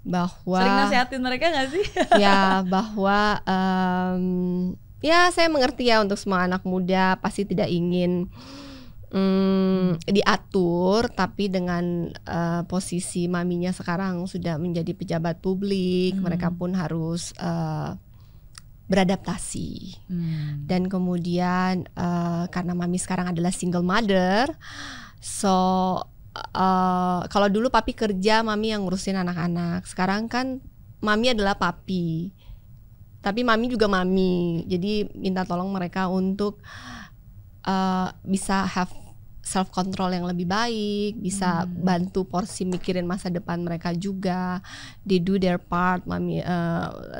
Bahwa sering nasihatin mereka nggak sih? Ya, bahwa ya saya mengerti ya, untuk semua anak muda pasti tidak ingin diatur, tapi dengan posisi maminya sekarang sudah menjadi pejabat publik, mereka pun harus beradaptasi. Dan kemudian karena mami sekarang adalah single mother, so kalau dulu papi kerja, mami yang ngurusin anak-anak. Sekarang kan mami adalah papi, tapi mami juga mami. Jadi minta tolong mereka untuk bisa have self control yang lebih baik, bisa bantu porsi mikirin masa depan mereka juga. They do their part. Mami,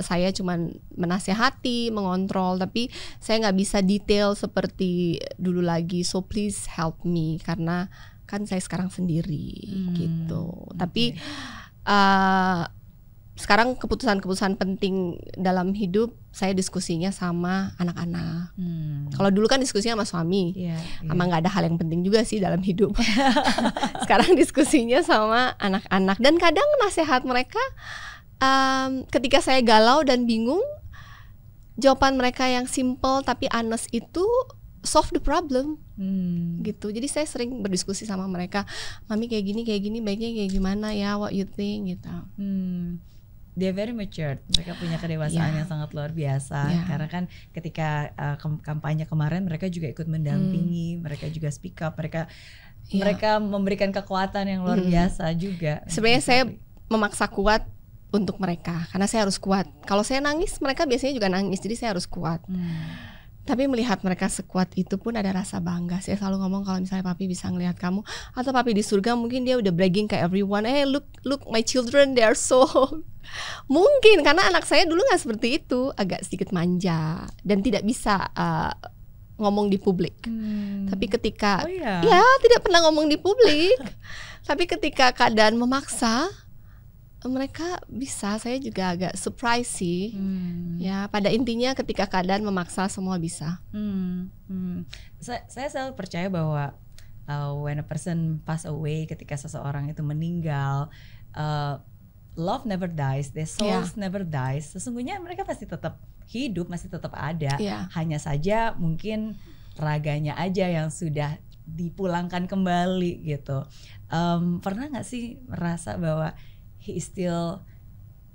saya cuman menasehati, mengontrol, tapi saya nggak bisa detail seperti dulu lagi. So please help me, karena kan saya sekarang sendiri gitu. Tapi sekarang keputusan-keputusan penting dalam hidup saya diskusinya sama anak-anak. Kalau dulu kan diskusinya sama suami, emang nggak ada hal yang penting juga sih dalam hidup. Sekarang diskusinya sama anak-anak, dan kadang nasihat mereka ketika saya galau dan bingung, jawaban mereka yang simple tapi honest itu solve the problem. Gitu. Jadi saya sering berdiskusi sama mereka, mami kayak gini, baiknya kayak gimana ya, what you think gitu. They're very matured. Mereka punya kedewasaan yang sangat luar biasa. Karena kan ketika kampanye kemarin mereka juga ikut mendampingi, mereka juga speak up, mereka memberikan kekuatan yang luar biasa juga. Sebenarnya saya memaksa kuat untuk mereka karena saya harus kuat. Kalau saya nangis, mereka biasanya juga nangis, jadi saya harus kuat. Tapi melihat mereka sekuat itu pun ada rasa bangga. Saya selalu ngomong kalau misalnya papi bisa ngelihat kamu, atau papi di surga mungkin dia udah bragging ke everyone, look my children, they are so mungkin karena anak saya dulu nggak seperti itu, agak sedikit manja dan tidak bisa ngomong di publik. Tapi ketika tidak pernah ngomong di publik. Tapi ketika keadaan memaksa, mereka bisa. Saya juga agak surprise sih. Ya, pada intinya ketika keadaan memaksa semua bisa. Saya selalu percaya bahwa when a person pass away, ketika seseorang itu meninggal, love never dies, their souls never dies. Sesungguhnya mereka pasti tetap hidup, masih tetap ada. Hanya saja mungkin raganya aja yang sudah dipulangkan kembali gitu. Pernah nggak sih merasa bahwa he is still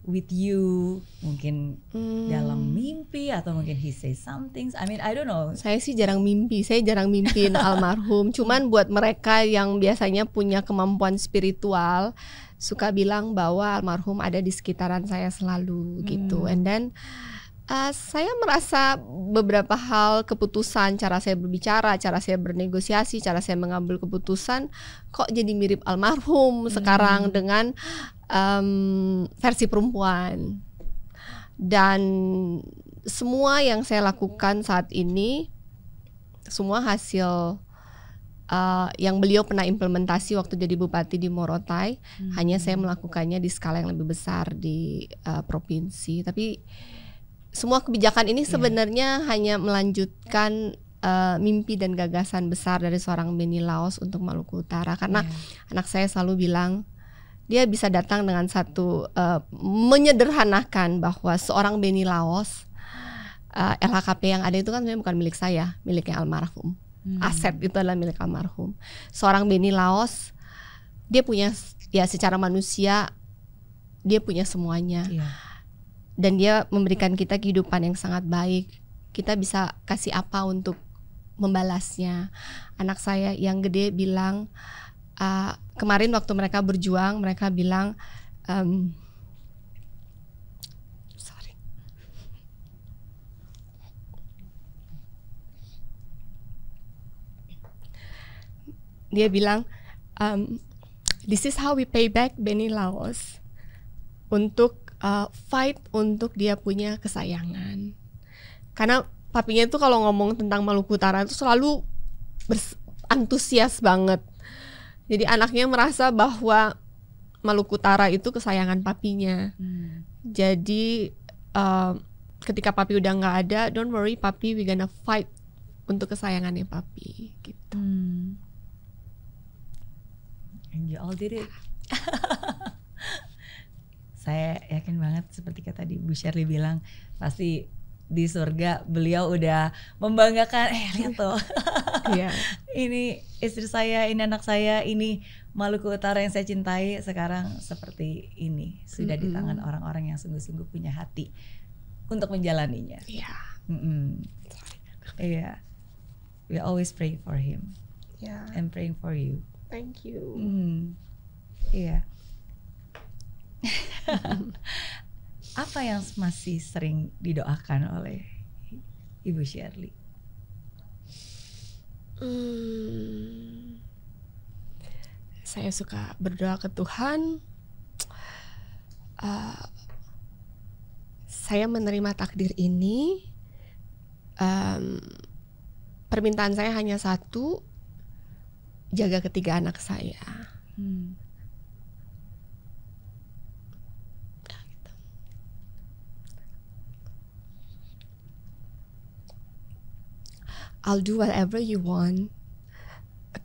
with you, mungkin dalam mimpi atau mungkin he say something? I mean, I don't know. Saya sih jarang mimpi, saya jarang mimpiin almarhum. Cuman buat mereka yang biasanya punya kemampuan spiritual, suka bilang bahwa almarhum ada di sekitaran saya selalu gitu. And then saya merasa beberapa hal, keputusan, cara saya berbicara, cara saya bernegosiasi, cara saya mengambil keputusan kok jadi mirip almarhum sekarang dengan versi perempuan. Dan semua yang saya lakukan saat ini, semua hasil yang beliau pernah implementasi waktu jadi bupati di Morotai, hanya saya melakukannya di skala yang lebih besar di provinsi. Tapi semua kebijakan ini sebenarnya hanya melanjutkan mimpi dan gagasan besar dari seorang Benny Laos untuk Maluku Utara. Karena anak saya selalu bilang, dia bisa datang dengan satu menyederhanakan bahwa seorang Benny Laos, LHKP yang ada itu kan sebenarnya bukan milik saya, miliknya almarhum. Aset itu adalah milik almarhum. Seorang Benny Laos, dia punya, ya secara manusia dia punya semuanya. Dan dia memberikan kita kehidupan yang sangat baik. Kita bisa kasih apa untuk membalasnya. Anak saya yang gede bilang, kemarin waktu mereka berjuang, mereka bilang, dia bilang, this is how we pay back Benny Laos untuk fight untuk dia punya kesayangan. Karena papinya itu kalau ngomong tentang Maluku Utara itu selalu antusias banget. Jadi anaknya merasa bahwa Maluku Utara itu kesayangan papinya. Jadi ketika papi udah nggak ada, don't worry papi, we gonna fight untuk kesayangannya papi gitu. And you all did it. Saya yakin banget seperti kata tadi Bu Shirley bilang, pasti di surga beliau udah membanggakan, lihat tuh. Ini istri saya, ini anak saya, ini Maluku Utara yang saya cintai sekarang seperti ini, sudah di tangan orang-orang yang sungguh-sungguh punya hati untuk menjalaninya. We always pray for him. And praying for you. Thank you. Apa yang masih sering didoakan oleh Ibu Shirley? Saya suka berdoa ke Tuhan. Saya menerima takdir ini. Permintaan saya hanya satu, jaga ketiga anak saya. I'll do whatever you want.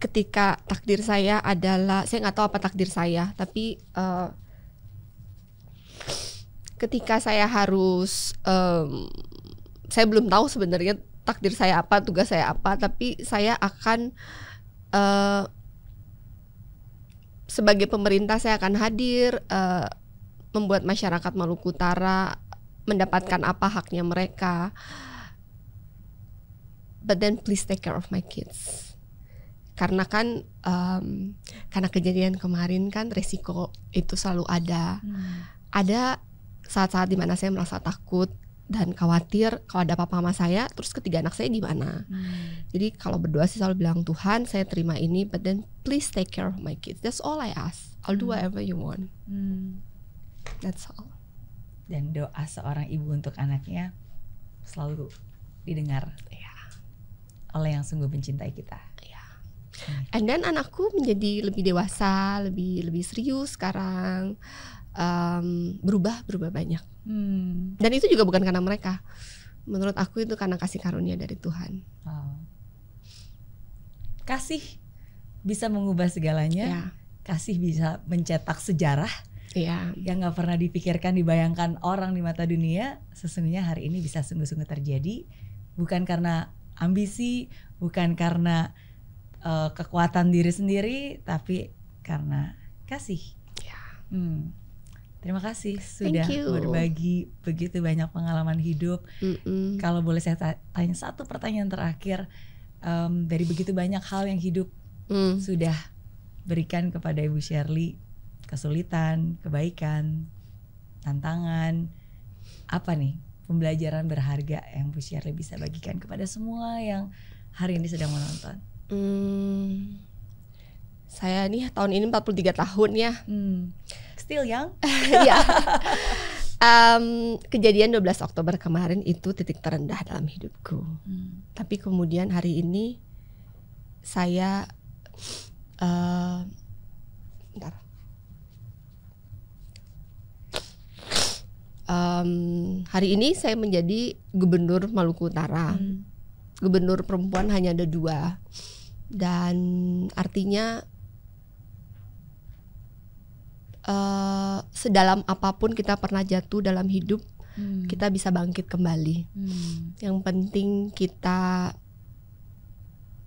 Ketika takdir saya adalah, saya nggak tahu apa takdir saya, tapi ketika saya harus saya belum tahu sebenarnya takdir saya apa, tugas saya apa, tapi saya akan sebagai pemerintah saya akan hadir, membuat masyarakat Maluku Utara mendapatkan apa haknya mereka. But then please take care of my kids. Karena kan karena kejadian kemarin kan resiko itu selalu ada. Ada saat-saat dimana saya merasa takut dan khawatir kalau ada apa-apa sama saya, terus ketiga anak saya di mana. Jadi kalau berdoa sih selalu bilang, Tuhan saya terima ini, but then please take care of my kids. That's all I ask. I'll do whatever you want. That's all. Dan doa seorang ibu untuk anaknya selalu didengar oleh yang sungguh mencintai kita. And then anakku menjadi lebih dewasa, lebih serius sekarang, berubah banyak. Dan itu juga bukan karena mereka. Menurut aku itu karena kasih karunia dari Tuhan. Kasih bisa mengubah segalanya. Kasih bisa mencetak sejarah yang gak pernah dipikirkan, dibayangkan orang di mata dunia. Sesungguhnya hari ini bisa sungguh-sungguh terjadi. Bukan karena ambisi, bukan karena kekuatan diri sendiri, tapi karena kasih. Terima kasih sudah berbagi begitu banyak pengalaman hidup. Kalau boleh saya tanya satu pertanyaan terakhir, dari begitu banyak hal yang hidup sudah berikan kepada Ibu Shirley, kesulitan, kebaikan, tantangan, apa nih pembelajaran berharga yang Bu Shirley bisa bagikan kepada semua yang hari ini sedang menonton? Saya nih tahun ini 43 tahun ya. Still young. Ya. Kejadian 12 Oktober kemarin itu titik terendah dalam hidupku. Tapi kemudian hari ini saya hari ini saya menjadi gubernur Maluku Utara. Gubernur perempuan hanya ada 2. Dan artinya sedalam apapun kita pernah jatuh dalam hidup, kita bisa bangkit kembali. Yang penting kita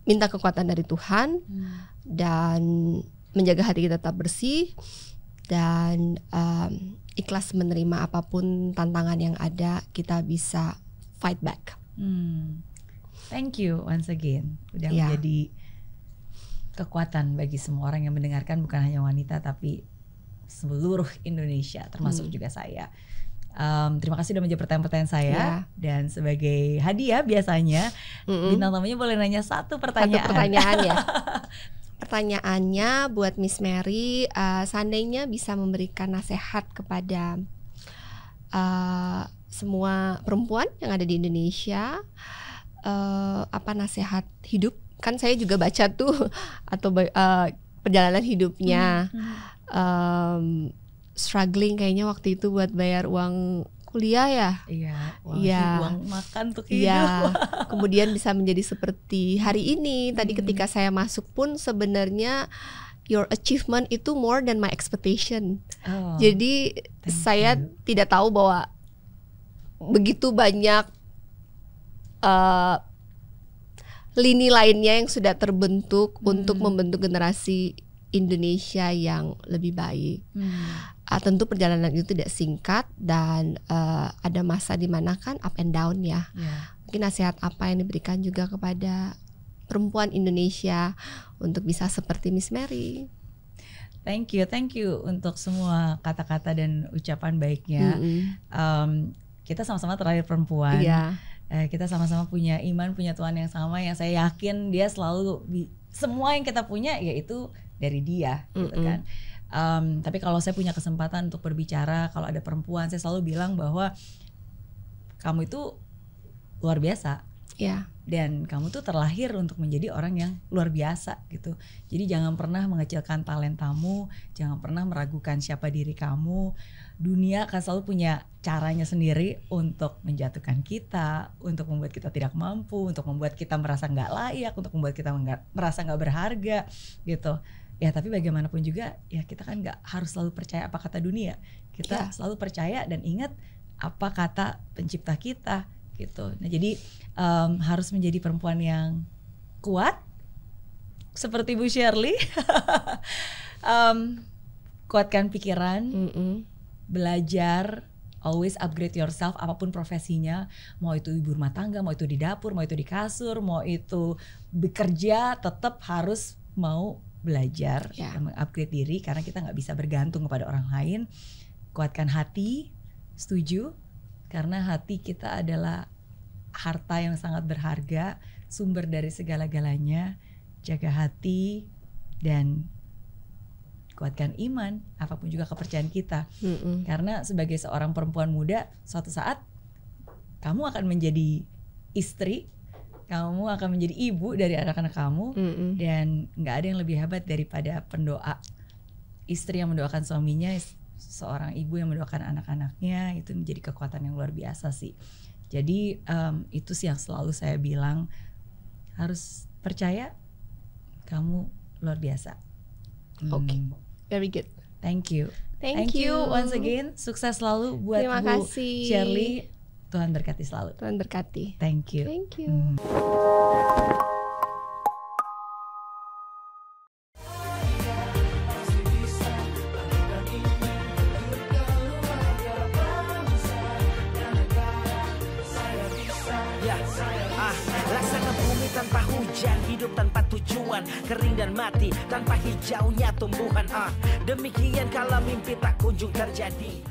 minta kekuatan dari Tuhan dan menjaga hati kita tetap bersih dan ikhlas menerima apapun tantangan yang ada, kita bisa fight back. Thank you once again udah menjadi kekuatan bagi semua orang yang mendengarkan, bukan hanya wanita tapi seluruh Indonesia, termasuk juga saya. Terima kasih sudah menjawab pertanyaan-pertanyaan saya. Dan sebagai hadiah biasanya bintang tamunya boleh nanya satu pertanyaan. Satu pertanyaan ya. Pertanyaannya buat Miss Mary, seandainya bisa memberikan nasihat kepada semua perempuan yang ada di Indonesia, apa nasihat hidup? Kan saya juga baca tuh atau perjalanan hidupnya. Struggling kayaknya waktu itu buat bayar uang kuliah ya. Uang makan untuk hidup. Kemudian bisa menjadi seperti hari ini. Tadi ketika saya masuk pun sebenarnya your achievement itu more than my expectation. Jadi saya tidak tahu bahwa begitu banyak lini lainnya yang sudah terbentuk untuk membentuk generasi Indonesia yang lebih baik. Tentu perjalanan itu tidak singkat dan ada masa di mana kan up and down ya. Mungkin nasihat apa yang diberikan juga kepada perempuan Indonesia untuk bisa seperti Miss Mary? Thank you untuk semua kata-kata dan ucapan baiknya. Kita sama-sama terakhir perempuan. Kita sama-sama punya iman, punya Tuhan yang sama, yang saya yakin Dia selalu semua yang kita punya yaitu dari Dia, gitu kan. Tapi kalau saya punya kesempatan untuk berbicara, kalau ada perempuan, saya selalu bilang bahwa kamu itu luar biasa. Dan kamu tuh terlahir untuk menjadi orang yang luar biasa gitu. Jadi jangan pernah mengecilkan talentamu, jangan pernah meragukan siapa diri kamu. Dunia akan selalu punya caranya sendiri untuk menjatuhkan kita, untuk membuat kita tidak mampu, untuk membuat kita merasa nggak layak, untuk membuat kita merasa nggak berharga gitu. Ya tapi bagaimanapun juga ya kita kan nggak harus selalu percaya apa kata dunia. Kita selalu percaya dan ingat apa kata pencipta kita. gitu. Nah jadi harus menjadi perempuan yang kuat seperti Bu Shirley. Kuatkan pikiran, belajar, always upgrade yourself apapun profesinya, mau itu ibu rumah tangga, mau itu di dapur, mau itu di kasur, mau itu bekerja, tetap harus mau belajar dan mengupgrade diri karena kita nggak bisa bergantung kepada orang lain. Kuatkan hati, setuju, karena hati kita adalah harta yang sangat berharga, sumber dari segala-galanya. Jaga hati dan kuatkan iman, apapun juga kepercayaan kita. Karena sebagai seorang perempuan muda, suatu saat kamu akan menjadi istri, kamu akan menjadi ibu dari anak-anak kamu, dan nggak ada yang lebih hebat daripada pendoa. Istri yang mendoakan suaminya, seorang ibu yang mendoakan anak-anaknya, itu menjadi kekuatan yang luar biasa sih. Jadi itu sih yang selalu saya bilang, harus percaya kamu luar biasa. Oke. Very good. Thank you. Thank you once again. Sukses selalu buat Terima Bu kasih. Shirley. Tuhan berkati selalu. Tuhan berkati. Thank you. Thank you. Laksana bumi tanpa hujan, hidup tanpa tujuan, kering dan mati tanpa hijaunya tumbuhan. Demikian kalau mimpi tak kunjung terjadi.